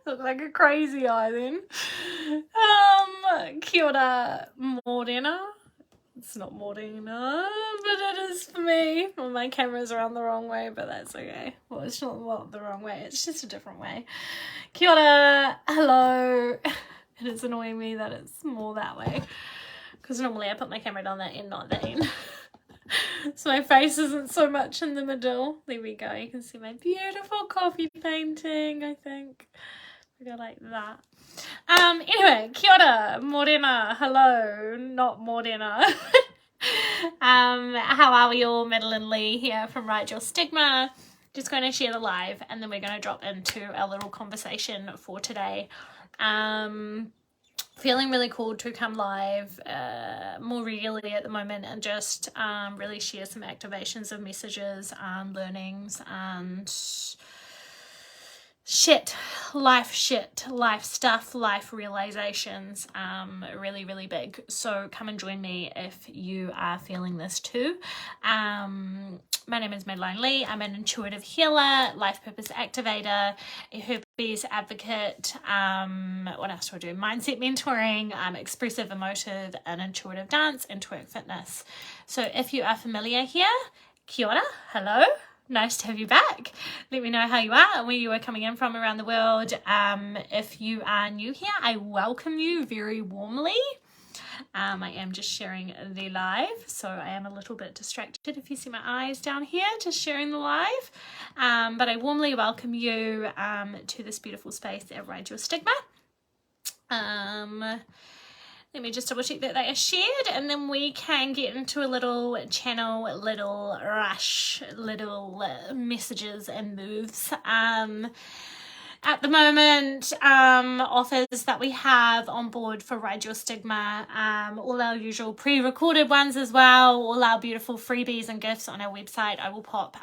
Look like a crazy eye then. Kia ora, morena. It's not morena, but it is for me. Well, my camera's around the wrong way, but that's okay. Well, it's not the wrong way. It's just a different way. Kia ora, hello. It is annoying me that it's more that way, because normally I put my camera down that end, not that end. So my face isn't so much in the middle. There we go. You can see my beautiful coffee painting, I think. We go like that. Anyway, kia ora, morena, hello, not morena. How are we all? Madeline Lee here from Ride Your Stigma. Just going to share the live, and then we're going to drop into our little conversation for today. Feeling really cool to come live more regularly at the moment and just really share some activations of messages and learnings and life stuff, life realizations, really, really big. So come and join me if you are feeling this too. My name is Madeline Lee. I'm an intuitive healer, life purpose activator, a herpes advocate. What else do I do? Mindset mentoring, expressive, emotive, and intuitive dance, and twerk fitness. So if you are familiar here, kia ora, hello. Nice to have you back. Let me know how you are and where you are coming in from around the world. If you are new here, I welcome you very warmly. I am just sharing the live, so I am a little bit distracted if you see my eyes down here, just sharing the live. But I warmly welcome you to this beautiful space at Ride Your Stigma. Let me just double check that they are shared, and then we can get into a little channel, little rush, little messages and moves. At the moment, offers that we have on board for Ride Your Stigma, all our usual pre-recorded ones as well, all our beautiful freebies and gifts on our website. I will pop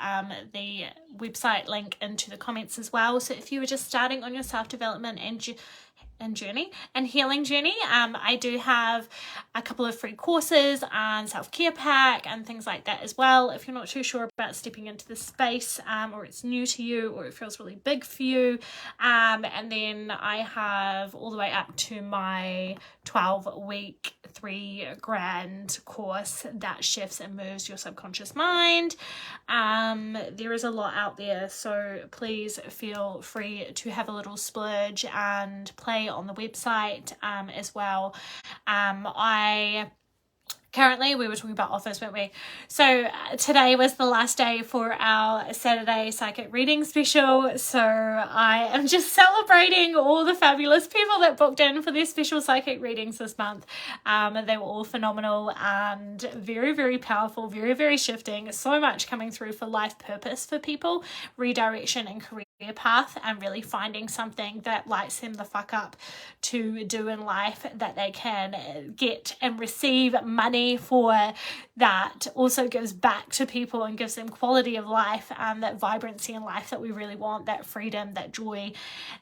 the website link into the comments as well. So if you were just starting on your self-development and healing journey, I do have a couple of free courses and self-care pack and things like that as well. If you're not too sure about stepping into the space, or it's new to you, or it feels really big for you, and then I have all the way up to my 12-week $3,000 course that shifts and moves your subconscious mind. There is a lot out there, so please feel free to have a little splurge and play on the website as well. Currently, we were talking about offers, weren't we? So today was the last day for our Saturday psychic reading special. So I am just celebrating all the fabulous people that booked in for their special psychic readings this month. They were all phenomenal and very, very powerful, very, very shifting. So much coming through for life purpose for people, redirection and career path, and really finding something that lights them the fuck up to do in life that they can get and receive money for, that also gives back to people and gives them quality of life, that vibrancy in life that we really want, that freedom, that joy,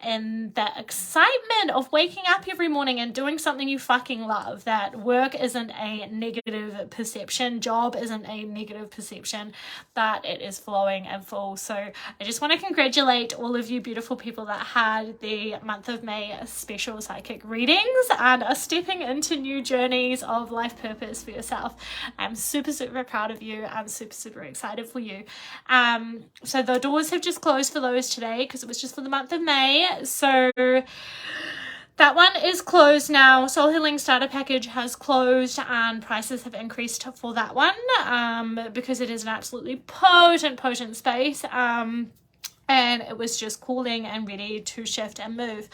and that excitement of waking up every morning and doing something you fucking love. That work isn't a negative perception, job isn't a negative perception, that it is flowing and full. So I just want to congratulate all of you beautiful people that had the month of May special psychic readings and are stepping into new journeys of life purpose for yourself. I'm super, super proud of you. I'm super, super excited for you. So the doors have just closed for those today because it was just for the month of May. So that one is closed now. Soul Healing Starter Package has closed and prices have increased for that one because it is an absolutely potent space. And it was just cooling and ready to shift and move.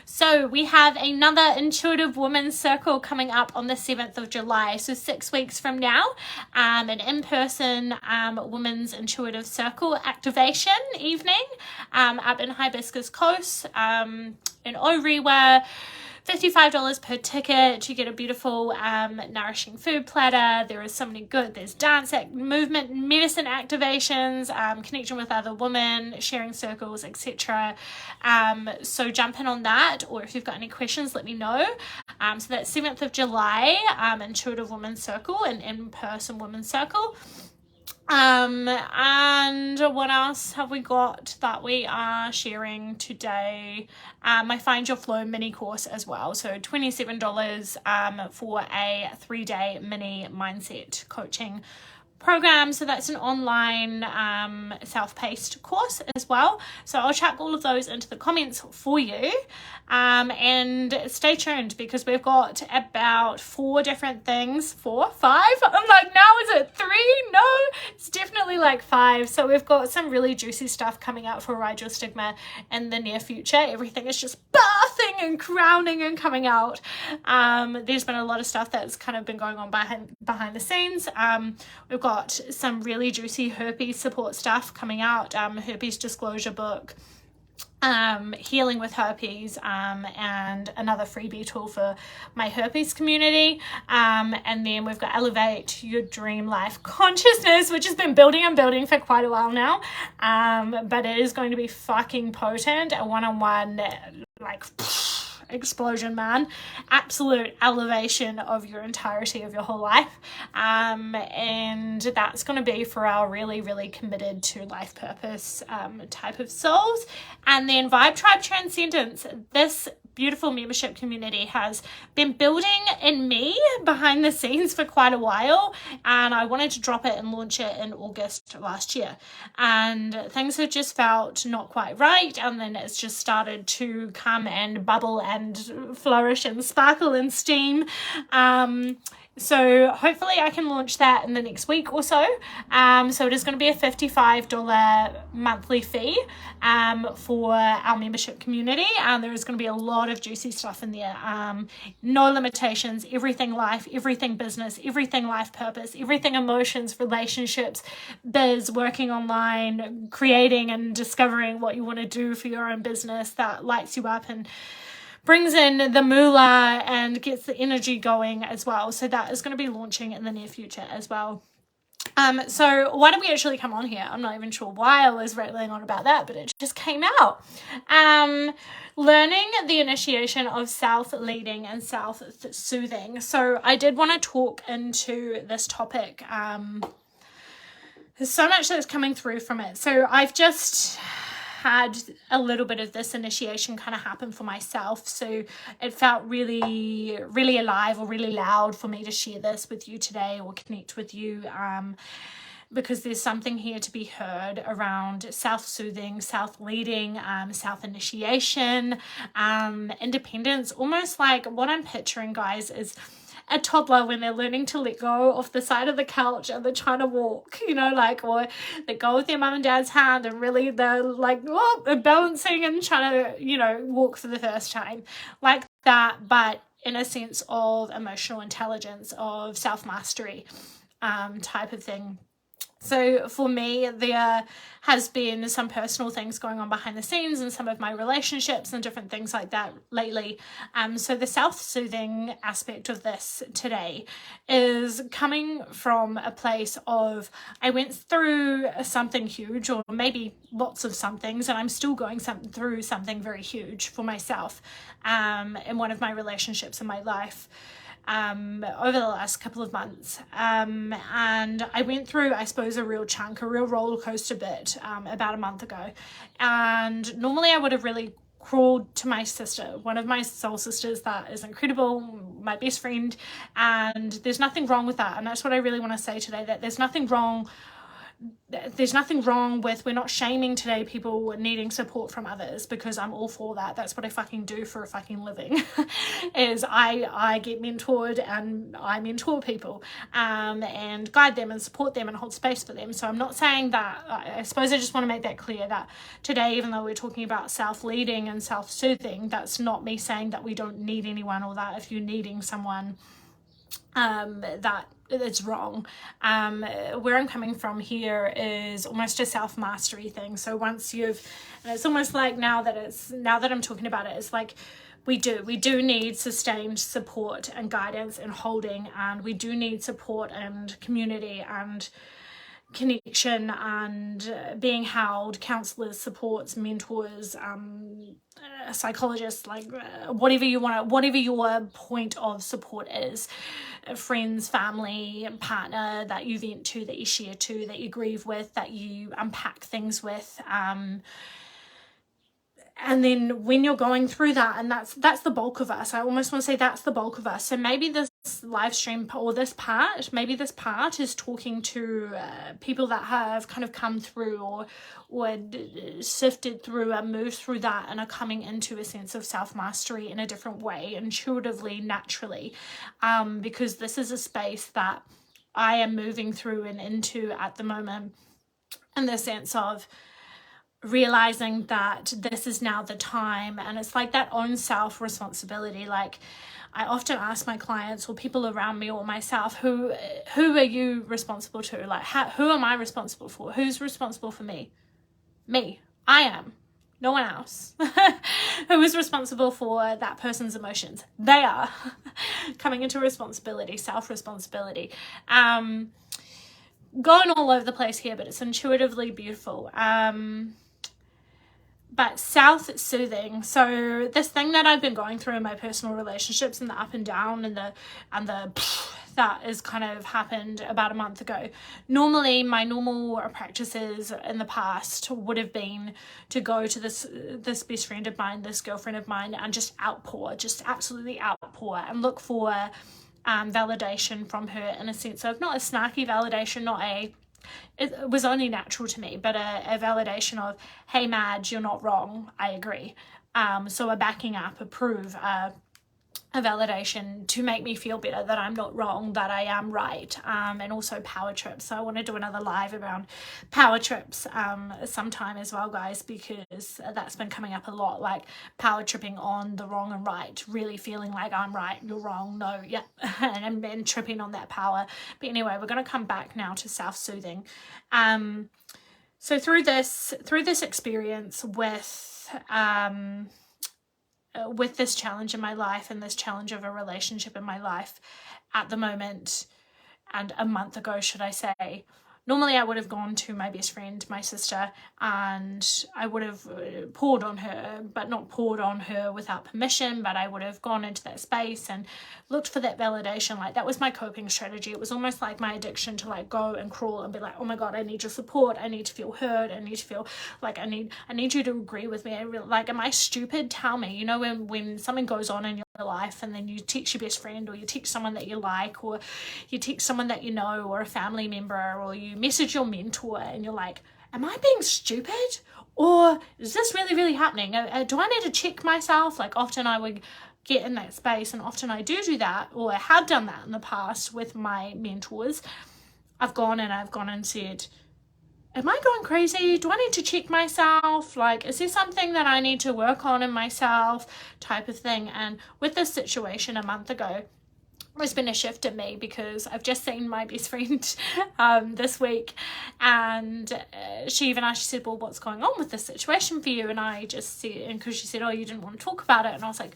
So we have another Intuitive Women's Circle coming up on the 7th of July. So 6 weeks from now, an in-person Women's Intuitive Circle activation evening up in Hibiscus Coast in Orewa. $55 per ticket. You get a beautiful nourishing food platter. There is so many good, there's dance, movement, medicine activations, connection with other women, sharing circles, etc. So jump in on that, or if you've got any questions, let me know. So that's 7th of July, Intuitive Women's Circle, an in-person women's circle. And what else have we got that we are sharing today? My Find Your Flow mini course as well. So $27 for a 3-day mini mindset coaching program. So that's an online self-paced course as well. So I'll chuck all of those into the comments for you, and stay tuned because we've got about 4 different things, 4, 5. I'm like, now is it 3? No, it's definitely like 5. So we've got some really juicy stuff coming out for Ride Your Stigma in the near future. Everything is just birthing and crowning and coming out. There's been a lot of stuff that's kind of been going on behind the scenes. We've got some really juicy herpes support stuff coming out, herpes disclosure book, healing with herpes, and another freebie tool for my herpes community, and then we've got Elevate Your Dream Life Consciousness, which has been building and building for quite a while now, but it is going to be fucking potent. A one-on-one, like, explosion, man. Absolute elevation of your entirety of your whole life, and that's going to be for our really, really committed to life purpose type of souls. And then Vibe Tribe Transcendence, this beautiful membership community has been building in me behind the scenes for quite a while, and I wanted to drop it and launch it in August last year, and things have just felt not quite right, and then it's just started to come and bubble and flourish and sparkle and steam. So hopefully I can launch that in the next week or so. So it is going to be a $55 monthly fee for our membership community. There is going to be a lot of juicy stuff in there. No limitations, everything life, everything business, everything life purpose, everything emotions, relationships, biz, working online, creating and discovering what you want to do for your own business that lights you up and brings in the moolah and gets the energy going as well. So that is going to be launching in the near future as well. So why did we actually come on here? I'm not even sure why I was rattling on about that, but it just came out. Learning the initiation of self-leading and self-soothing. So I did want to talk into this topic. There's so much that's coming through from it. So I've just had a little bit of this initiation kind of happen for myself, so it felt really, really alive or really loud for me to share this with you today or connect with you, because there's something here to be heard around self-soothing, self-leading, self-initiation, independence. Almost like what I'm picturing, guys, is a toddler when they're learning to let go off the side of the couch and they're trying to walk, you know, like, or they go with their mum and dad's hand and really they're like, oh, they're balancing and trying to, you know, walk for the first time, like that, but in a sense of emotional intelligence, of self-mastery, type of thing. So for me, there has been some personal things going on behind the scenes in some of my relationships and different things like that lately. So the self-soothing aspect of this today is coming from a place of, I went through something huge, or maybe lots of somethings, and I'm still going through something very huge for myself in one of my relationships in my life. Over the last couple of months, and I went through, I suppose, a real roller coaster bit about a month ago, and normally I would have really crawled to my sister, one of my soul sisters that is incredible, my best friend, and there's nothing wrong with that, and that's what I really want to say today, that there's nothing wrong with, we're not shaming today people needing support from others, because I'm all for that. That's what I fucking do for a fucking living is I get mentored and I mentor people and guide them and support them and hold space for them. So I'm not saying that, I suppose I just want to make that clear that today, even though we're talking about self-leading and self-soothing, that's not me saying that we don't need anyone, or that if you're needing someone that it's wrong. Where I'm coming from here is almost a self-mastery thing. So once and it's almost like now that I'm talking about it, it's like we do need sustained support and guidance and holding, and we do need support and community and connection and being held, counselors, supports, mentors, psychologists, like whatever you want, whatever your point of support is, friends, family, partner that you vent to, that you share to, that you grieve with, that you unpack things with. And then when you're going through that, and that's the bulk of us, I almost want to say that's the bulk of us. So maybe this live stream or this part is talking to people that have kind of come through or sifted through and moved through that and are coming into a sense of self-mastery in a different way, intuitively, naturally, because this is a space that I am moving through and into at the moment, in the sense of realizing that this is now the time. And it's like that own self responsibility. Like I often ask my clients or people around me or myself, who are you responsible to? Like who am I responsible for? Who's responsible for me? I am. No one else. Who is responsible for that person's emotions? They are. Coming into responsibility, self-responsibility. Going all over the place here, but it's intuitively beautiful. But self-soothing. So this thing that I've been going through in my personal relationships, and the up and down and the that has kind of happened about a month ago. Normally, my normal practices in the past would have been to go to this best friend of mine, this girlfriend of mine, and just outpour, just absolutely outpour, and look for validation from her, in a sense of not a snarky validation, it was only natural to me, but a validation of, hey Madge, you're not wrong, I agree. So a backing up, a validation to make me feel better that I'm not wrong, that I am right. And also power trips. So I want to do another live around power trips sometime as well, guys, because that's been coming up a lot, like power tripping on the wrong and right, really feeling like I'm right, you're wrong, no, yeah, and then tripping on that power. But anyway, we're going to come back now to self-soothing. So through this experience with this challenge in my life and this challenge of a relationship in my life at the moment, and a month ago, should I say, normally I would have gone to my best friend, my sister, and I would have poured on her, but not poured on her without permission, but I would have gone into that space and looked for that validation. Like that was my coping strategy. It was almost like my addiction to like go and crawl and be like, oh my God, I need your support. I need to feel heard. I need to feel like I need you to agree with me. Like, am I stupid? Tell me. You know, when something goes on in your life and then you text your best friend, or you text someone that you like, or you text someone that you know, or a family member, or you message your mentor and you're like, am I being stupid, or is this really, really happening? Do I need to check myself? Like often I would get in that space, and often I do that, or I have done that in the past with my mentors. I've gone and said, am I going crazy? Do I need to check myself? Like, is there something that I need to work on in myself, type of thing? And with this situation a month ago, there's been a shift in me, because I've just seen my best friend this week, and she even asked, she said, well, what's going on with this situation for you? And I just said, and because she said, oh, you didn't want to talk about it, and I was like,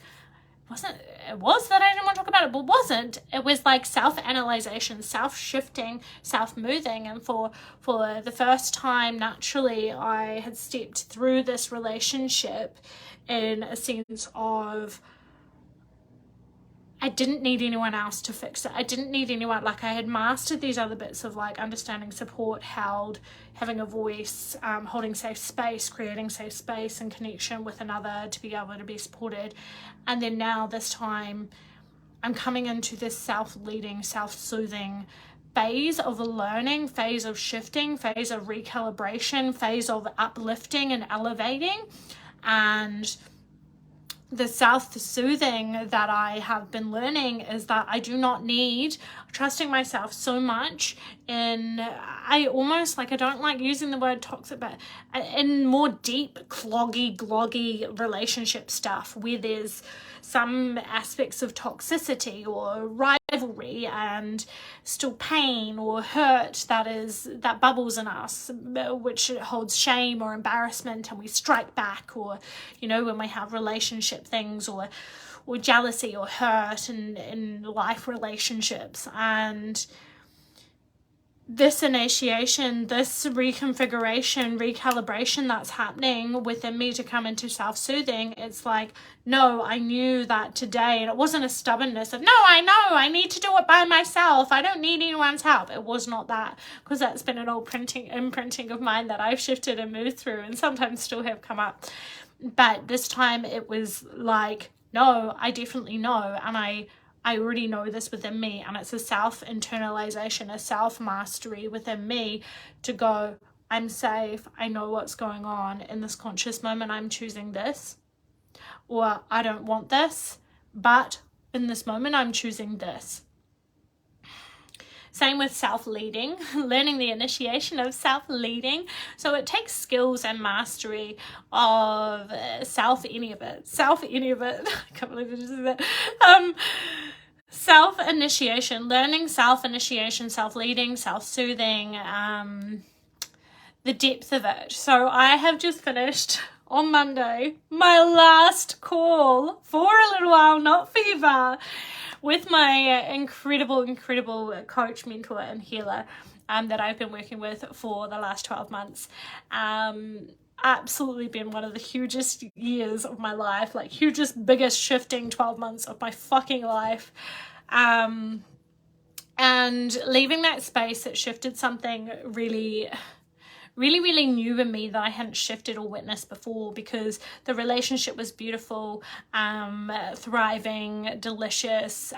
it was that I didn't want to talk about it, but wasn't. It was like self-analyzation, self-shifting, self-moving. And for the first time, naturally, I had stepped through this relationship in a sense of, I didn't need anyone else to fix it. I didn't need anyone. Like I had mastered these other bits of like understanding, support, held, having a voice, holding safe space, creating safe space and connection with another to be able to be supported. And then now this time I'm coming into this self-leading, self-soothing phase of learning, phase of shifting, phase of recalibration, phase of uplifting and elevating. And the self-soothing that I have been learning is that I do not need trusting myself so much in, I almost like, I don't like using the word toxic, but in more deep, gloggy relationship stuff where there's some aspects of toxicity or rivalry and still pain or hurt that bubbles in us, which holds shame or embarrassment, and we strike back, or you know, when we have relationship things or jealousy or hurt in life relationships. And this initiation, this reconfiguration, recalibration that's happening within me to come into self-soothing, it's like, no, I knew that today. And it wasn't a stubbornness of, no, I know, I need to do it by myself. I don't need anyone's help. It was not that, because that's been an old imprinting of mine that I've shifted and moved through and sometimes still have come up. But this time it was like, no, I definitely know. And I already know this within me, and it's a self-internalization, a self-mastery within me to go, I'm safe, I know what's going on in this conscious moment, I'm choosing this, or I don't want this, but in this moment I'm choosing this. Same with self-leading, learning the initiation of self-leading. So it takes skills and mastery of self-inhibition. I can't believe I just said that. Self-initiation, learning self-initiation, self-leading, self-soothing, the depth of it. So I have just finished on Monday my last call for a little while, not fever, with my incredible coach, mentor and healer that I've been working with for the last 12 months. Absolutely been one of the hugest years of my life, like hugest, biggest shifting 12 months of my fucking life. And leaving that space, it shifted something really new in me that I hadn't shifted or witnessed before, because the relationship was beautiful, thriving, delicious,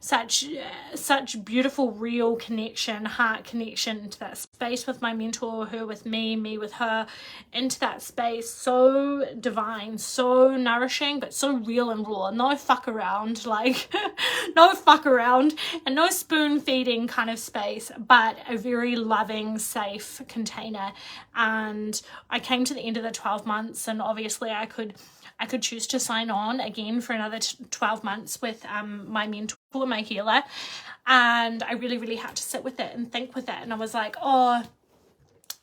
such beautiful, real connection, heart connection into that space with my mentor, her with me with her, into that space, so divine, so nourishing, but so real and raw. No fuck around, like no fuck around, and no spoon feeding kind of space, but a very loving, safe container. And I came to the end of the 12 months, and obviously I could choose to sign on again for another 12 months with my mentor, my healer, and I really had to sit with it and think with it. And I was like, oh,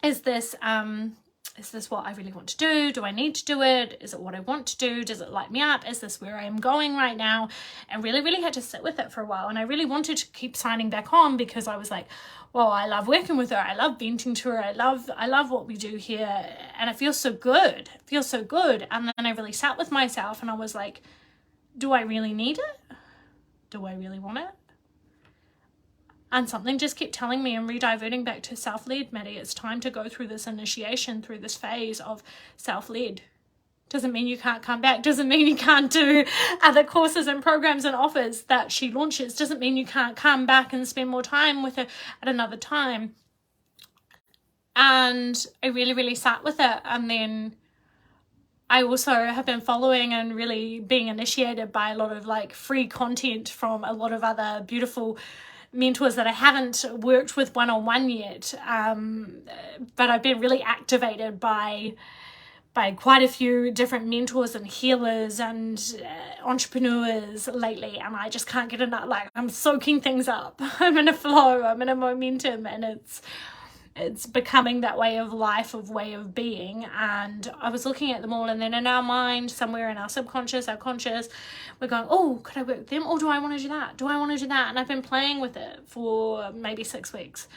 is this what I really want to do? Do I need to do it? Is it what I want to do? Does it light me up? Is this where I am going right now? And really had to sit with it for a while. And I really wanted to keep signing back on, because I was like, well, I love working with her. I love venting to her. I love what we do here. And it feels so good. It feels so good. And then I really sat with myself and I was like, do I really need it? Do I really want it? And something just kept telling me and re-diverting back to self-led, Maddie. It's time to go through this initiation, through this phase of self-led. Doesn't mean you can't come back. Doesn't mean you can't do other courses and programs and offers that she launches. Doesn't mean you can't come back and spend more time with her at another time. And I really sat with it. And then I also have been following and really being initiated by a lot of like free content from a lot of other beautiful mentors that I haven't worked with one-on-one yet, but I've been really activated by quite a few different mentors and healers and entrepreneurs lately, and I just can't get enough. Like, I'm soaking things up. I'm in a flow, I'm in a momentum, and it's becoming that way of life, of way of being. And I was looking at them all, and then in our mind, somewhere in our subconscious, our conscious, we're going, oh, could I work with them? Or do I want to do that? Do I want to do that? And I've been playing with it for maybe 6 weeks.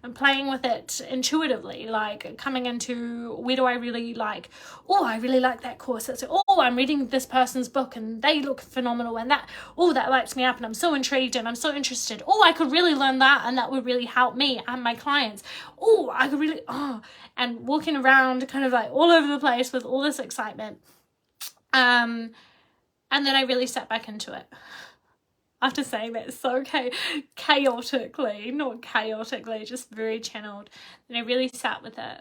And playing with it intuitively, like coming into, where do I really like, oh, I really like that course. It's, oh, I'm reading this person's book and they look phenomenal, and that, oh, that lights me up and I'm so intrigued and I'm so interested. Oh, I could really learn that and that would really help me and my clients. Oh, I could really, and walking around kind of like all over the place with all this excitement. And then I really sat back into it. After saying that so chaotically, not chaotically, just very channeled. And I really sat with it.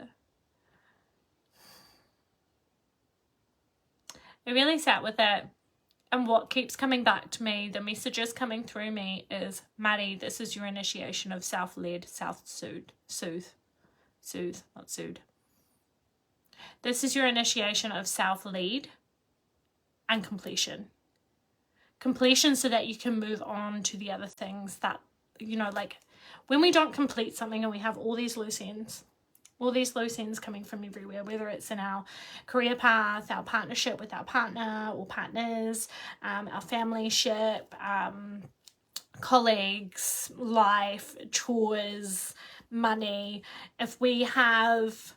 I really sat with it. And what keeps coming back to me, the messages coming through me is, Maddie, this is your initiation of self-led, self-soothe, not soothe. This is your initiation of self-lead and completion. Completion, so that you can move on to the other things that, you know, like when we don't complete something and we have all these loose ends coming from everywhere, whether it's in our career path, our partnership with our partner or partners, our family ship, colleagues, life, chores, money, if we have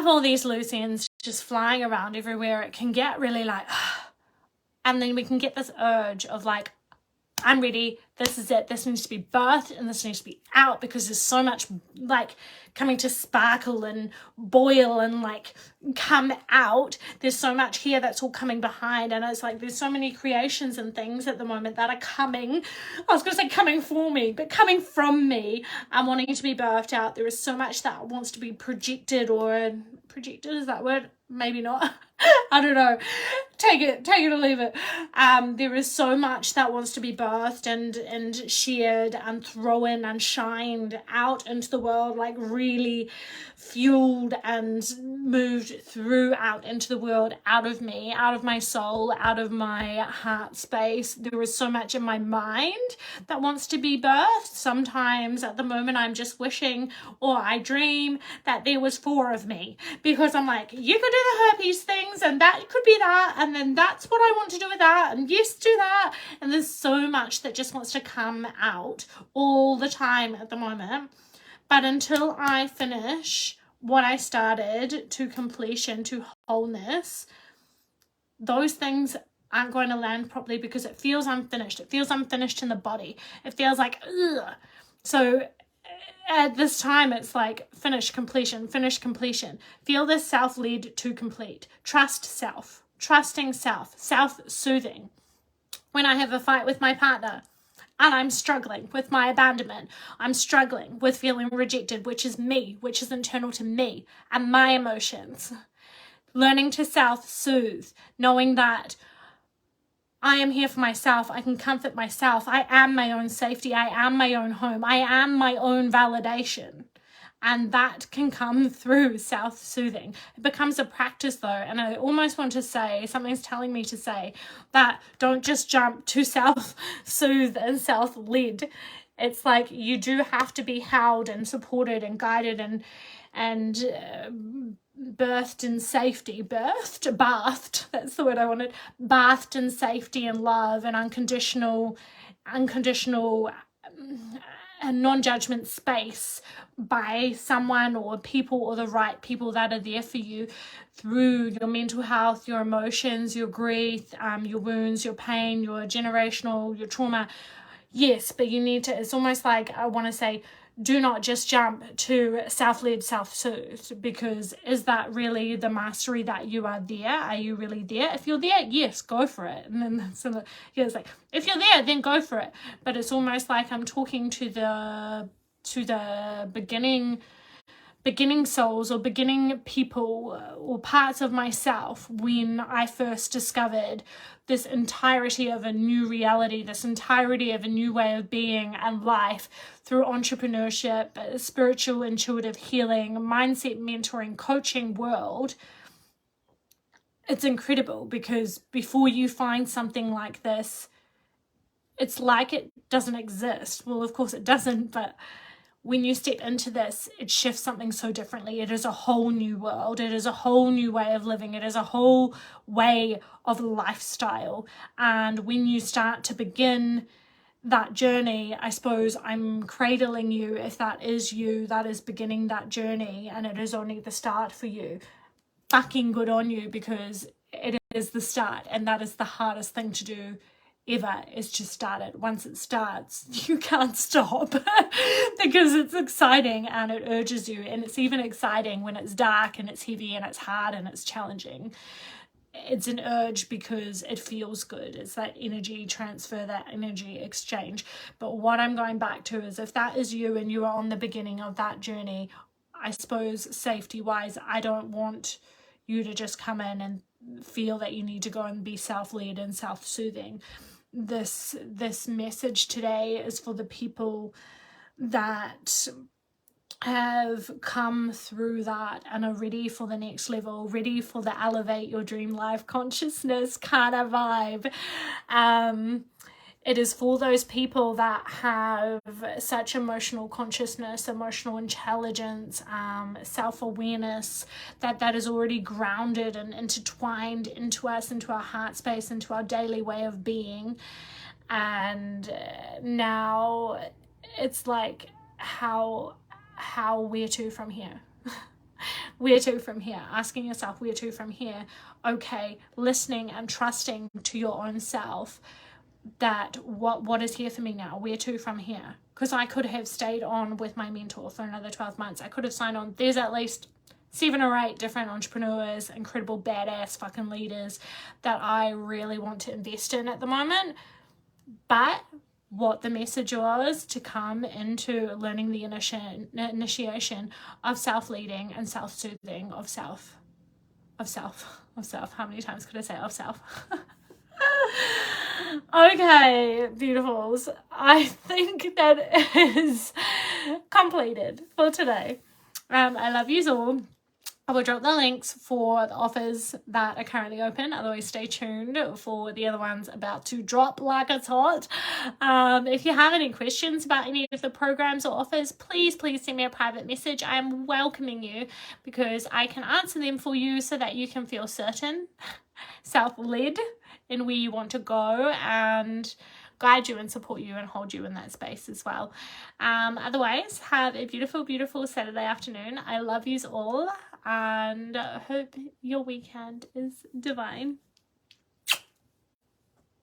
all these loose ends just flying around everywhere, it can get really like, and then we can get this urge of like, I'm ready, this is it, this needs to be birthed and this needs to be out, because there's so much like coming to sparkle and boil and like come out. There's so much here that's all coming behind, and it's like there's so many creations and things at the moment that are coming, I was going to say coming for me, but coming from me and wanting to be birthed out. There is so much that wants to be projected, or projected, is that word? Maybe not. I don't know. Take it or leave it. There is so much that wants to be birthed and shared and thrown and shined out into the world, like really fueled and moved through out into the world, out of me, out of my soul, out of my heart space. There is so much in my mind that wants to be birthed. Sometimes at the moment I'm just wishing, or I dream, that there was 4 of me, because I'm like, you could do the herpes things and that could be that, and then that's what I want to do with that, and yes, do that. And there's so much that just wants to come out all the time at the moment. But until I finish what I started to completion, to wholeness, those things aren't going to land properly, because it feels unfinished. It feels unfinished in the body. It feels like, ugh. So at this time, it's like finish, completion, finish, completion. Feel this self-led to complete. Trust self, trusting self, self-soothing. When I have a fight with my partner and I'm struggling with my abandonment, I'm struggling with feeling rejected, which is me, which is internal to me and my emotions. Learning to self-soothe, knowing that I am here for myself. I can comfort myself. I am my own safety. I am my own home. I am my own validation. And that can come through self-soothing. It becomes a practice though. And I almost want to say, something's telling me to say, that don't just jump to self-soothe and self-led. It's like you do have to be held and supported and guided and birthed in safety, bathed, that's the word I wanted, bathed in safety and love and unconditional and non-judgment space by someone or people, or the right people that are there for you through your mental health, your emotions, your grief, your wounds, your pain, your generational, your trauma. Yes, but you need to, it's almost like I want to say, do not just jump to self-led, self-soothed, because is that really the mastery that you are there? Are you really there? If you're there, yes, go for it. And then it's like, if you're there, then go for it. But it's almost like I'm talking to the beginning souls or beginning people or parts of myself when I first discovered this entirety of a new reality, this entirety of a new way of being and life through entrepreneurship, spiritual, intuitive healing, mindset, mentoring, coaching world. It's incredible, because before you find something like this, it's like it doesn't exist. Well, of course it doesn't, but when you step into this, it shifts something so differently. It is a whole new world. It is a whole new way of living. It is a whole way of lifestyle. And when you start to begin that journey, I suppose I'm cradling you, if that is you, that is beginning that journey, and it is only the start for you. Fucking good on you, because it is the start, and that is the hardest thing to do ever, is to start it. Once it starts, you can't stop because it's exciting and it urges you, and it's even exciting when it's dark and it's heavy and it's hard and it's challenging. It's an urge because it feels good. It's that energy transfer, that energy exchange. But what I'm going back to is, if that is you and you are on the beginning of that journey, I suppose safety wise, I don't want you to just come in and feel that you need to go and be self-led and self-soothing. This message today is for the people that have come through that and are ready for the next level, ready for the elevate your dream life consciousness kind of vibe. it is for those people that have such emotional consciousness, emotional intelligence, self-awareness, that is already grounded and intertwined into us, into our heart space, into our daily way of being. And now it's like, how where to from here? Where to from here? Asking yourself, where to from here? Okay, listening and trusting to your own self, that what is here for me now? Where to from here? Because I could have stayed on with my mentor for another 12 months. I could have signed on. There's at least 7 or 8 different entrepreneurs, incredible badass fucking leaders that I really want to invest in at the moment. But what the message was to come into learning the initiation of self-leading and self-soothing of self. How many times could I say of self? Okay, beautifuls. I think that is completed for today. I love you all. I will drop the links for the offers that are currently open. Otherwise, stay tuned for the other ones about to drop like it's hot. If you have any questions about any of the programs or offers, please send me a private message. I am welcoming you because I can answer them for you so that you can feel certain, self-led in where you want to go, and guide you and support you and hold you in that space as well. Otherwise, have a beautiful Saturday afternoon. I love yous all and hope your weekend is divine.